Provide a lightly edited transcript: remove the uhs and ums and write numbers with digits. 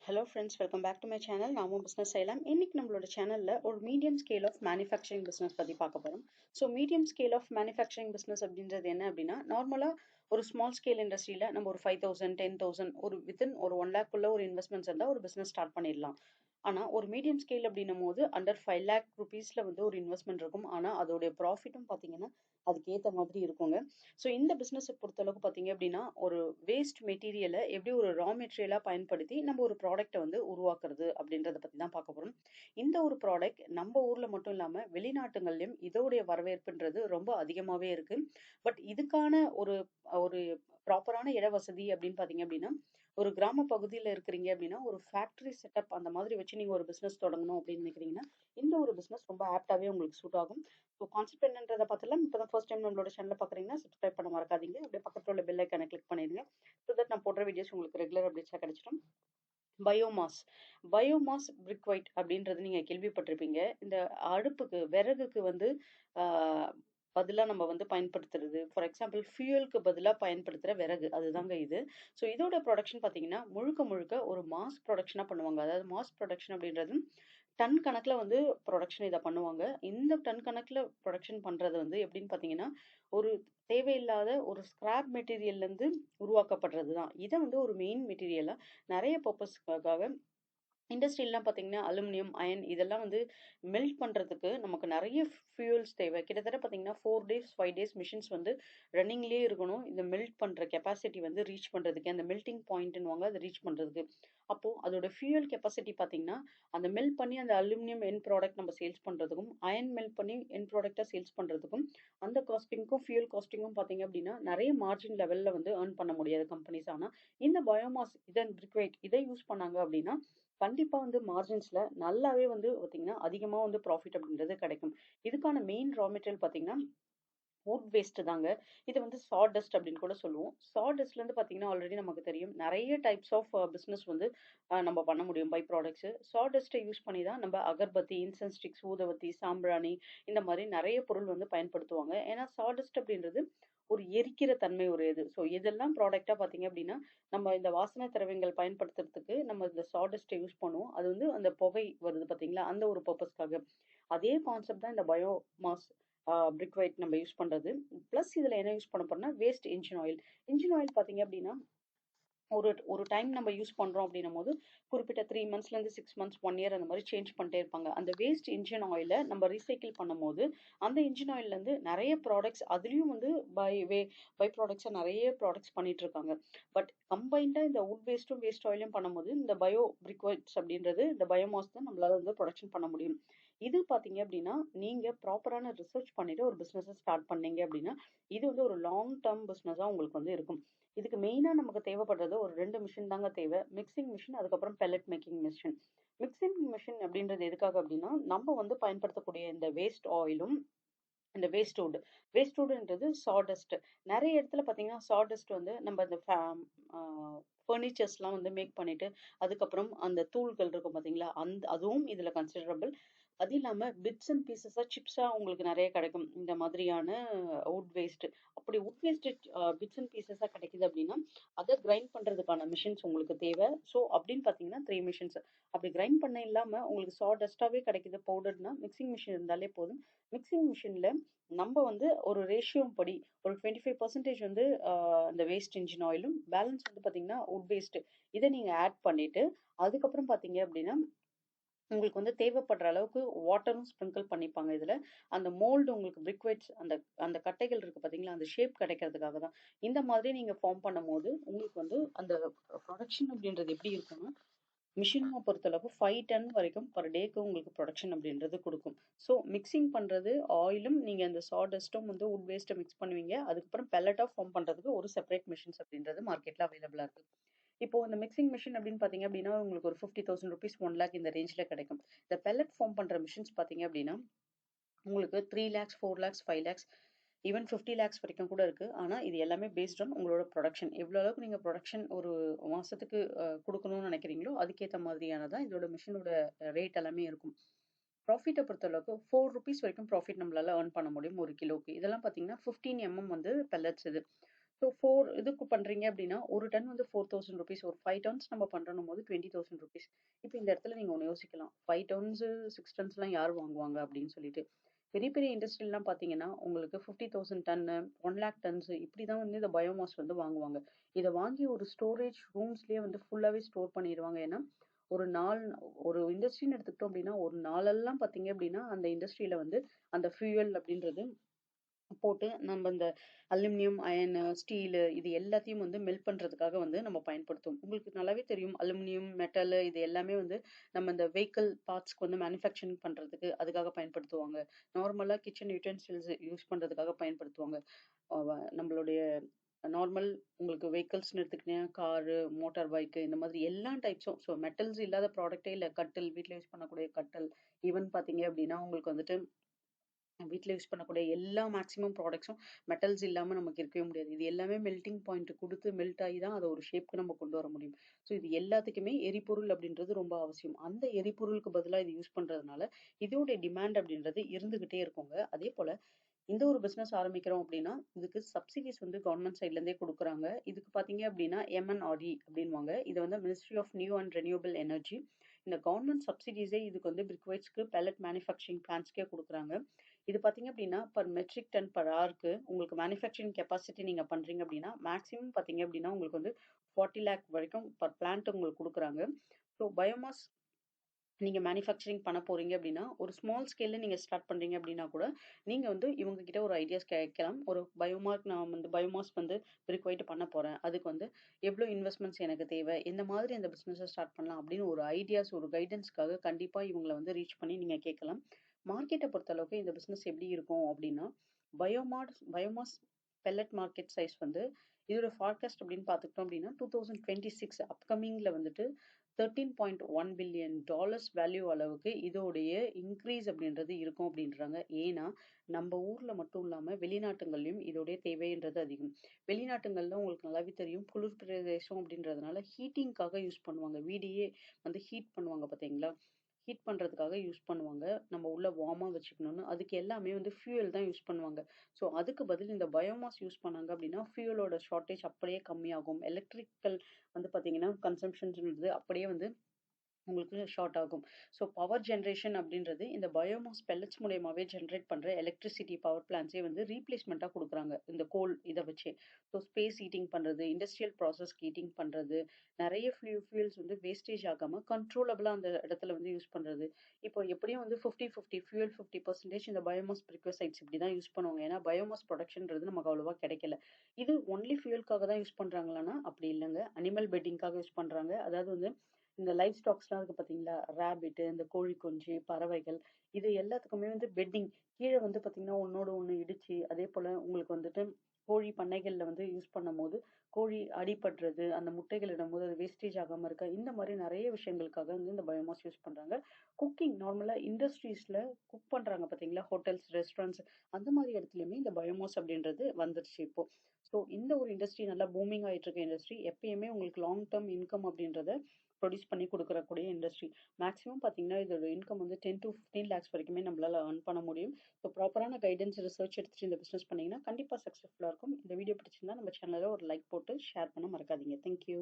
Hello friends, welcome back to my channel. நாமும் business செய்யலாம். இன்னைக்கு நம்மளோட சேனல்ல ஒரு medium scale of manufacturing business பத்தி பார்க்க போறோம். So medium scale of manufacturing business அப்படின்றது என்ன அப்படின்னா, நார்மலா ஒரு ஸ்மால் ஸ்கேல் இண்டஸ்ட்ரியில நம்ம ஒரு 5,000 10,000 ஒரு வித்தின் ஒரு 1 lakh குள்ள ஒரு இன்வெஸ்ட்மெண்ட்ஸ் இருந்தால் ஒரு பிஸ்னஸ் ஸ்டார்ட் பண்ணிடலாம். ஆனா ஒரு மீடியம் ஸ்கேல் அப்படின்னும் போது அண்டர் 5 lakh ருபீஸ்ல வந்து ஒரு இன்வெஸ்ட்மெண்ட் இருக்கும். ஆனா அதோடைய ப்ராஃபிட்டும் பாத்தீங்கன்னா அதுக்கு ஏத்த மாதிரி இருக்குங்க. ஸோ இந்த பிசினஸை பொறுத்தளவுக்கு பாத்தீங்க அப்படின்னா ஒரு வேஸ்ட் மெட்டீரியலை எப்படி ஒரு ரா மெட்டீரியலா பயன்படுத்தி நம்ம ஒரு ப்ராடக்ட்டை வந்து உருவாக்குறது அப்படின்றத பத்தி தான் பார்க்க போறோம். இந்த ஒரு ப்ராடக்ட் நம்ம ஊர்ல மட்டும் இல்லாம வெளிநாட்டுகள்லயும் இதோடைய வரவேற்புன்றது ரொம்ப அதிகமாவே இருக்கு. பட் இதுக்கான ஒரு ஒரு ப்ராப்பரான இட வசதி அப்படின்னு பாத்தீங்க அப்படின்னா ஒரு கிராம பகுதியில இருக்கிறீங்க அப்படின்னா ஒரு ஃபேக்டரி செட்டப் அந்த மாதிரி வச்சு நீங்க ஒரு பிசினஸ் தொடங்கணும் அப்படின்னு நினைக்கிறீங்கன்னா இந்த ஒரு பிசினஸ் ரொம்ப ஆப்டாவே உங்களுக்கு சூட் ஆகும். ஸோ கான்செப்ட் என்னன்றதை பார்த்துலாம் இப்பதான் ஃபர்ஸ்ட் டைம் நம்மளோட சேனலை பாக்குறீங்கன்னா சப்ஸ்கிரைப் பண்ண மறக்காதீங்க. அப்படியே பக்கத்துல உள்ள பெல் ஐக்கானை கிளிக் பண்ணிடுங்க. ஸோ தட் நான் போடுற வீடியோஸ் உங்களுக்கு ரெகுலர் அப்டேட்ஸா கிடைச்சிடும். பயோமாஸ் பயோமாஸ் பிரிக் ஒயிட் அப்படின்றது நீங்க கேள்விப்பட்டிருப்பீங்க. இந்த அடுப்புக்கு விறகுக்கு வந்து ஆஹ் பதிலா நம்ம வந்து பயன்படுத்துறது. ஃபார் எக்ஸாம்பிள் ஃபியூயலுக்கு பதிலா பயன்படுத்துற விறகு அதுதாங்க இது. ஸோ இதோட ப்ரொடக்ஷன் பாத்தீங்கன்னா முழுக்க முழுக்க ஒரு மாஸ் ப்ரொடக்ஷனா பண்ணுவாங்க. அதாவது மாஸ் ப்ரொடக்ஷன் அப்படின்றது டன் கணக்குல வந்து ப்ரொடக்ஷன் இதை பண்ணுவாங்க. இந்த டன் கணக்குல ப்ரொடக்ஷன் பண்றது வந்து எப்படின்னு பாத்தீங்கன்னா ஒரு தேவையில்லாத ஒரு ஸ்கிராப் மெட்டீரியல்ல இருந்து உருவாக்கப்படுறது தான். இதை வந்து ஒரு மெயின் மெட்டீரியலா நிறைய பர்பஸ்க்காக இண்டஸ்ட்ரியல்லாம் பார்த்தீங்கன்னா அலுமினியம் அயன் இதெல்லாம் வந்து மெல்ட் பண்றதுக்கு நமக்கு நிறைய ஃபியூல்ஸ் தேவை. கிட்டத்தட்ட பார்த்தீங்கன்னா 4 days 5 days மிஷின்ஸ் வந்து ரன்னிங்லேயே இருக்கணும் இந்த மெல்ட் பண்ற கெப்பாசிட்டி வந்து ரீச் பண்றதுக்கு, அந்த மெல்டிங் பாயிண்ட்னுவாங்க அதை ரீச் பண்றதுக்கு. அப்போ அதோட ஃபியூயல் கெப்பாசிட்டி பார்த்தீங்கன்னா அந்த மெல்ட் பண்ணி அந்த அலுமினியம் என் ப்ராடக்ட் நம்ம சேல்ஸ் பண்றதுக்கும் அயன் மெல்ட் பண்ணி என் ப்ராடக்டா சேல்ஸ் பண்றதுக்கும் அந்த காஸ்டிங்க்கும் ஃபியூல் காஸ்டிங்கும் பார்த்தீங்க அப்படின்னா நிறைய மார்ஜின் லெவல்ல வந்து ஏர்ன் பண்ண முடியாது கம்பெனிஸ். ஆனா இந்த பயோமாஸ் இதன் பிரிக்வேட் இதை யூஸ் பண்ணாங்க அப்படின்னா கண்டிப்பா வந்து மார்ஜின்ஸ்ல நல்லாவே வந்து பாத்தீங்கன்னா அதிகமா வந்து ப்ராஃபிட் அப்படின்றது கிடைக்கும். இதுக்கான மெயின் ரா மெட்டீரியல் பாத்தீங்கன்னா வுட் வேஸ்ட் தாங்க. இது வந்து சாடஸ்ட் அப்படின்னு கூட சொல்லுவோம். சாடஸ்ட்ல இருந்து பாத்தீங்கன்னா ஆல்ரெடி நமக்கு தெரியும் நிறைய டைப்ஸ் ஆஃப் பிசினஸ் வந்து நம்ம பண்ண முடியும் பை ப்ராடக்ட்ஸ். சாடஸ்ட்டை யூஸ் பண்ணி தான் நம்ம அகர்பத்தி, இன்சென்ஸ் ஸ்டிக்ஸ், ஊதுவத்தி, சாம்பிராணி இந்த மாதிரி நிறைய பொருள் வந்து பயன்படுத்துவாங்க. ஏன்னா சாடஸ்ட் அப்படின்றது ஒரு எரிக்கிற தன்மை உடையது. ஸோ இதெல்லாம் ப்ராடக்டா பாத்தீங்க அப்படின்னா நம்ம இந்த வாசனை திரவியங்கள் பயன்படுத்துறதுக்கு நம்ம இந்த சாடஸ்ட்டை யூஸ் பண்ணுவோம். அது வந்து அந்த புகை வருது பாத்தீங்களா அந்த ஒரு பர்பஸ்க்காக. அதே கான்செப்ட் தான் இந்த பயோமாஸ் பிரிக் ஒயிட் நம்ம யூஸ் பண்றது. பிளஸ் இதுல என்ன யூஸ் பண்ண போறோம்னா waste engine oil. Engine oil பாத்தீங்க அப்படின்னா ஒரு ஒரு டைம் நம்ம யூஸ் பண்றோம் அப்படின்னும் போது குறிப்பிட்ட 3 monthsல இருந்து 6 months 1 year அந்த மாதிரி சேஞ்ச் பண்ணிட்டே இருப்பாங்க. அந்த வேஸ்ட் இன்ஜின் ஆயில நம்ம ரீசைக்கிள் பண்ணும்போது அந்த இன்ஜின் ஆயில்ல இருந்து நிறைய ப்ராடக்ட்ஸ் அதுலயும் வந்து பை ப்ராடக்ட்ஸா நிறைய ப்ராடக்ட்ஸ் பண்ணிட்டு இருக்காங்க. பட் கம்பைண்டா இந்த வுட் வேஸ்ட்டும் வேஸ்ட் ஆயிலும் பண்ணும்போது இந்த பயோ பிரிக்வைட்ஸ் அப்படின்றது இந்த பயோமாஸ் தான் நம்மளால வந்து ப்ரொடக்ஷன் பண்ண முடியும். இது பாத்தீங்க அப்படின்னா நீங்க ப்ராப்பரான ரிசர்ச் பண்ணிட்டு ஒரு பிசினஸ் ஸ்டார்ட் பண்ணீங்க அப்படின்னா இது வந்து ஒரு லாங் டேர்ம் பிசினஸா உங்களுக்கு வந்து இருக்கும். இதுக்கு மெயினா நமக்கு தேவைப்படுறது ஒரு 2 மிஷின் தாங்க தேவை. மிக்சிங் மிஷின் அதுக்கப்புறம் pellet making machine. Mixing machine அப்படின்றது எதுக்காக அப்படின்னா நம்ம வந்து பயன்படுத்தக்கூடிய இந்த வேஸ்ட் ஆயிலும் இந்த வேஸ்ட் வுட்ன்றது சாடஸ்ட். நிறைய இடத்துல பாத்தீங்கன்னா சாடஸ்ட் வந்து நம்ம இந்த ஃபர்னிச்சர்ஸ்லாம் வந்து மேக் பண்ணிட்டு அதுக்கப்புறம் அந்த தூள்கள் இருக்கும் பாத்தீங்களா அந்த அதுவும் இதுல கன்சிடரபிள். அது இல்லாம பிட்ஸ் அண்ட் பீசஸா சிப்ஸா உங்களுக்கு நிறைய கிடைக்கும் இந்த மாதிரியான வுட் வேஸ்ட். அப்படி வுட் வேஸ்ட் பிட்ஸ் அண்ட் பீசஸா கிடைக்குது அப்படின்னா அதை கிரைண்ட் பண்றதுக்கான மிஷின்ஸ் உங்களுக்கு தேவை. ஸோ அப்படின்னு பாத்தீங்கன்னா 3 மிஷின்ஸ். அப்படி கிரைண்ட் பண்ண இல்லாம உங்களுக்கு சாடஸ்டாவே கிடைக்குது பவுடர்னா மிக்சிங் மிஷின் இருந்தாலே போதும். மிக்சிங் மிஷின்ல நம்ம வந்து ஒரு ரேஷியோ படி ஒரு 25% வந்து இந்த வேஸ்ட் இன்ஜின் ஆயிலும் பேலன்ஸ் வந்து பாத்தீங்கன்னா வுட் வேஸ்ட் இதை நீங்க ஆட் பண்ணிட்டு அதுக்கப்புறம் பாத்தீங்க அப்படின்னா உங்களுக்கு வந்து தேவைப்படுற அளவுக்கு வாட்டரும் ஸ்ப்ரிங்கிள் பண்ணிப்பாங்க இதுல. அந்த மோல்டு உங்களுக்கு பிரிக்வெட்ஸ் அந்த அந்த கட்டைகள் இருக்கு பாத்தீங்களா அந்த ஷேப் கிடைக்கிறதுக்காக தான். இந்த மாதிரி நீங்க ஃபார்ம் பண்ணும்போது உங்களுக்கு வந்து அந்த ப்ரொடக்ஷன் அப்படின்றது எப்படி இருக்கும்னா மிஷினை பொறுத்தளவு 5 ton வரைக்கும் பர் டேக்கு உங்களுக்கு ப்ரொடக்ஷன் அப்படின்றது கொடுக்கும். ஸோ மிக்சிங் பண்றது ஆயிலும் நீங்க அந்த சாடஸ்ட்டும் வந்து வுட் வேஸ்ட்டை மிக்ஸ் பண்ணுவீங்க. அதுக்கப்புறம் பெல்லட்டா ஃபார்ம் பண்றதுக்கு ஒரு செப்பரேட் மிஷின்ஸ் அப்படின்றது மார்க்கெட்ல அவைலபிளா இருக்கு. இப்போ இந்த மிக்சிங் மிஷின் அப்படின்னு பாத்தீங்க அப்படின்னா உங்களுக்கு ஒரு 50,000 rupees 1 lakh இந்த ரேஞ்ச்ல கிடைக்கும். இந்த பெல்லட் ஃபார்ம் பண்ற மிஷின்ஸ் பாத்தீங்க அப்படின்னா உங்களுக்கு 3 lakhs 4 lakhs 5 lakhs even 50 lakhs வரைக்கும் கூட இருக்கு. ஆனா இது எல்லாமே பேஸ்ட் ஆன் உங்களோட ப்ரொடக்ஷன் எவ்வளவு அளவுக்கு நீங்க ப்ரொடக்ஷன் ஒரு மாசத்துக்கு கொடுக்கணும்னு நினைக்கிறீங்களோ அதுக்கேற்ற மாதிரியானதான் இதோட மிஷினோட ரேட் எல்லாமே இருக்கும். ப்ராஃபிட்டை பொறுத்தளவுக்கு 4 rupees வரைக்கும் ப்ராஃபிட் நம்மளால ஏர்ன் பண்ண முடியும் ஒரு கிலோக்கு. இதெல்லாம் பாத்தீங்கன்னா 15 mm வந்து பெல்லட்ஸ் இது. ஸோ 4 இதுக்கு பண்றீங்க அப்படின்னா, ஒரு டன் வந்து 4000 ரூபீஸ். ஒரு 5 டன்ஸ் நம்ம பண்றோன்னும் போது 20,000 ரூபீஸ். இப்ப இந்த இடத்துல நீங்க ஒண்ணு யோசிக்கலாம். 5 டன்ஸ், 6 டன்ஸ்லாம் யார் வாங்குவாங்க அப்படின்னு சொல்லிட்டு. பெரிய பெரிய இண்டஸ்ட்ரிலாம் பார்த்தீங்கன்னா, உங்களுக்கு 50,000 டன்னு, 1,00,000 டன்ஸ் இப்படி தான் வந்து இந்த பயோமாஸ் வந்து வாங்குவாங்க. இத வாங்கி ஒரு ஸ்டோரேஜ் ரூம்ஸ்லயே வந்து ஃபுல்லாவே ஸ்டோர் பண்ணிருவாங்க. ஏன்னா, ஒரு நாள் ஒரு இண்டஸ்ட்ரின்னு எடுத்துக்கிட்டோம் அப்படின்னா, ஒரு நாளெல்லாம் பார்த்தீங்க அப்படின்னா, அந்த இண்டஸ்ட்ரியில வந்து அந்த ஃபியூயல் அப்படின்றது போட்டு நம்ம இந்த அலுமினியம், அயனு, ஸ்டீலு இது எல்லாத்தையும் வந்து மெல்ட் பண்றதுக்காக வந்து நம்ம பயன்படுத்துவோம். உங்களுக்கு நல்லாவே தெரியும் அலுமினியம், மெட்டலு இது எல்லாமே வந்து நம்ம இந்த வெஹிக்கிள் பார்ட்ஸ்க்கு வந்து மேனுஃபேக்சரிங் பண்றதுக்கு அதுக்காக பயன்படுத்துவாங்க. நார்மலா கிச்சன் யுட்டென்சில்ஸ் யூஸ் பண்றதுக்காக பயன்படுத்துவாங்க. நம்மளுடைய நார்மல் உங்களுக்கு வெஹிக்கிள்ஸ்ன்னு எடுத்துக்கிட்டீங்கன்னா, காரு, மோட்டார் பைக்கு இந்த மாதிரி எல்லா டைப்ஸும். ஸோ மெட்டல்ஸ் இல்லாத ப்ராடக்ட்டே இல்ல. கட்டில், வீட்ல யூஸ் பண்ணக்கூடிய கட்டில், ஈவன் பார்த்தீங்க அப்டின்னா, உங்களுக்கு வந்துட்டு வீட்ல யூஸ் பண்ணக்கூடிய எல்லா மேக்ஸிமம் ப்ராடக்ட்ஸும் மெட்டல்ஸ் இல்லாம நமக்கு இருக்கவே முடியாது. இது எல்லாமே மெல்டிங் பாயிண்ட் குடுத்து மெல்ட் ஆகி தான் அத ஒரு ஷேப்க்கு நம்ம கொண்டு வர முடியும். ஸோ இது எல்லாத்துக்குமே எரிபொருள் அப்படின்றது ரொம்ப அவசியம். அந்த எரிபொருளுக்கு பதிலா இது யூஸ் பண்றதுனால, இதோட டிமாண்ட் அப்படின்றது இருந்துகிட்டே இருக்குங்க. அதேபோல இந்த ஒரு பிசினஸ் ஆரம்பிக்கிறோம் அப்படின்னா, இதுக்கு சப்சிடிஸ் வந்து கவர்ன்மெண்ட் சைட்ல இருந்தே குடுக்குறாங்க. இதுக்கு பார்த்தீங்க அப்படின்னா, எம்என்ஆர்இ அப்படின்னுவாங்க. இது வந்து ministry of new and renewable energy. இந்த கவர்ன்மெண்ட் சப்சிடிஸே இதுக்கு வந்து பிரிக்வைட்ஸ்க்கு பெல்லட் மேனுஃபேக்சரிங் பிளான்ட்ஸ்க்கே குடுக்குறாங்க. இது பார்த்தீங்க அப்படின்னா, பெர் மெட்ரிக் டன் பெர் ஹவர்க்கு உங்களுக்கு மேனுஃபேக்சரிங் கெப்பாசிட்டி நீங்க பண்றீங்க அப்படின்னா, மேக்ஸிமம் பார்த்தீங்க அப்படின்னா, உங்களுக்கு வந்து 40 லேக் வரைக்கும் பெர் பிளான்ட் உங்களுக்கு குடுக்குறாங்க. ஸோ பயோமாஸ் நீங்க மேனுஃபேக்சரிங் பண்ண போறீங்க அப்படின்னா, ஒரு ஸ்மால் ஸ்கேல்ல நீங்க ஸ்டார்ட் பண்றீங்க அப்படின்னா கூட, நீங்க வந்து இவங்க கிட்ட ஒரு ஐடியாஸ் கேட்கலாம். ஒரு பயோமார்க் நான் வந்து பயோமாஸ் வந்து பிரிக்வைட் பண்ண போறேன். அதுக்கு வந்து எவ்வளோ இன்வெஸ்ட்மென்ட்ஸ் எனக்கு தேவை? எந்த மாதிரி அந்த பிசினஸ ஸ்டார்ட் பண்ணலாம்? அப்படின்னு ஒரு ஐடியாஸ், ஒரு கைடன்ஸ்க்காக கண்டிப்பா இவங்கள வந்து ரீச் பண்ணி நீங்க கேட்கலாம். மார்க்கெட்ட பொறுத்தளவுக்கு இந்த பிசினஸ் எப்படி இருக்கும் அப்படின்னா, பயோமாஸ் பெல்லட் மார்க்கெட் சைஸ் வந்து இதோட ஃபார்காஸ்ட் அப்படின்னு பார்த்துக்கிட்டோம் அப்படின்னா, 2026 அப்கமிங்ல வந்துட்டு $13.1 பில்லியன் வேல்யூ அளவுக்கு இதோடைய இன்க்ரீஸ் அப்படின்றது இருக்கும் அப்படின்றாங்க. ஏன்னா, நம்ம ஊர்ல மட்டும் இல்லாம வெளிநாட்டுகள்லயும் இதோடைய தேவைன்றது அதிகம். வெளிநாட்டுகள்ல உங்களுக்கு நல்லாவே தெரியும், குளிர் பிரதேசம் அப்படின்றதுனால ஹீட்டிங்க்காக யூஸ் பண்ணுவாங்க. வீடையே வந்து ஹீட் பண்ணுவாங்க பார்த்தீங்களா? ஹீட் பண்றதுக்காக யூஸ் பண்ணுவாங்க. நம்ம உள்ள வார்மா வச்சுக்கணும்னு. அதுக்கு எல்லாமே வந்து ஃபியூயல் தான் யூஸ் பண்ணுவாங்க. ஸோ, அதுக்கு பதில் இந்த பயோமாஸ் யூஸ் பண்ணாங்க அப்படின்னா, ஃபியூயலோட ஷார்டேஜ் அப்படியே கம்மியாகும். எலக்ட்ரிக்கல் வந்து பார்த்தீங்கன்னா, கன்சம்ப்ஷன்ஸ்ன்றது அப்படியே வந்து உங்களுக்கு ஷார்ட் ஆகும். ஸோ பவர் ஜெனரேஷன் அப்படின்றது இந்த பயோமாஸ் பெல்லட்ஸ் மூலியமாவே ஜெனரேட் பண்ற எலக்ட்ரிசிட்டி பவர் பிளான்ட்ஸே வந்து ரீப்ளேஸ்மெண்ட்டா குடுக்குறாங்க. இந்த கோல் இத வச்சே. ஸோ ஸ்பேஸ் ஹீட்டிங் பண்றது, இண்டஸ்ட்ரியல் ப்ராசஸ்க்கு ஹீட்டிங் பண்றது, நெறைய ஃபியூயல்ஸ் வந்து வேஸ்டேஜ் ஆகாம கண்ட்ரோலபிளா அந்த இடத்துல வந்து யூஸ் பண்றது. இப்போ எப்படியும் வந்து 50, 50 ஃபியூயல் 50% இந்த பயோமாஸ் பிரிக்வசைட்ஸ் இப்படி தான் யூஸ் பண்ணுவாங்க. ஏன்னா பயோமாஸ் புரொடக்ஷன்றது நமக்கு அவ்வளவா கிடைக்கல. இது ஒன்லி ஃபியூயல்க்காக தான் யூஸ் பண்றாங்களான்னா, அப்படி இல்லங்க. அனிமல் பெட்டிங்க்காக யூஸ் பண்றாங்க. அதாவது வந்து இந்த லைவ் ஸ்டாக்ஸ்லாம் இருக்கு பார்த்தீங்களா? ராபிட், இந்த கோழி குஞ்சு, பறவைகள் இது எல்லாத்துக்குமே வந்து பெட்டிங் கீழ வந்து பார்த்தீங்கன்னா, ஒண்ணோட ஒண்ணு இடிச்சு, அதேபோல உங்களுக்கு வந்துட்டு கோழி பண்ணைகள்ல வந்து யூஸ் பண்ணும்போது, கோழி அடிபட்றது, அந்த முட்டைகள் இடும்போது அது வேஸ்டேஜ் ஆகாம இருக்க, இந்த மாரி நெறைய விஷயங்களுக்காக வந்து இந்த பயோமாஸ் யூஸ் பண்றாங்க. குக்கிங் நார்மலா இண்டஸ்ட்ரீஸ்ல குக் பண்றாங்க பார்த்தீங்களா? ஹோட்டல்ஸ், ரெஸ்டாரண்ட்ஸ் அந்த மாரி இடத்துலயுமே இந்த பயோமாஸ் அப்படின்றது வந்துருச்சு இப்போ. ஸோ இந்த ஒரு இண்டஸ்ட்ரி நல்லா பூமிங் ஆயிட்டு இருக்க இண்டஸ்ட்ரி. எப்பயுமே உங்களுக்கு லாங் டர்ம் இன்கம் அப்படின்றத ப்ரொடியூஸ் பண்ணி குடுக்கறக்கூடிய இண்டஸ்ட்ரி. மேக்ஸிமம் பார்த்தீங்கன்னா, இதோட இன்கம் வந்து 10-15 லேக்ஸ் வரைக்குமே நம்மளால ஏர்ன் பண்ண முடியும். ஸோ ப்ராப்பரான கைடன்ஸ், ரிசர்ச் எடுத்துட்டு இந்த பிசினஸ் பண்ணீங்கன்னா, கண்டிப்பா சக்சஸ்ஃபுல்லா இருக்கும். இந்த வீடியோ பிடிச்சிருந்தா நம்ம சேனல ஒரு லைக் போட்டு ஷேர் பண்ண மறக்காதீங்க. Thank you.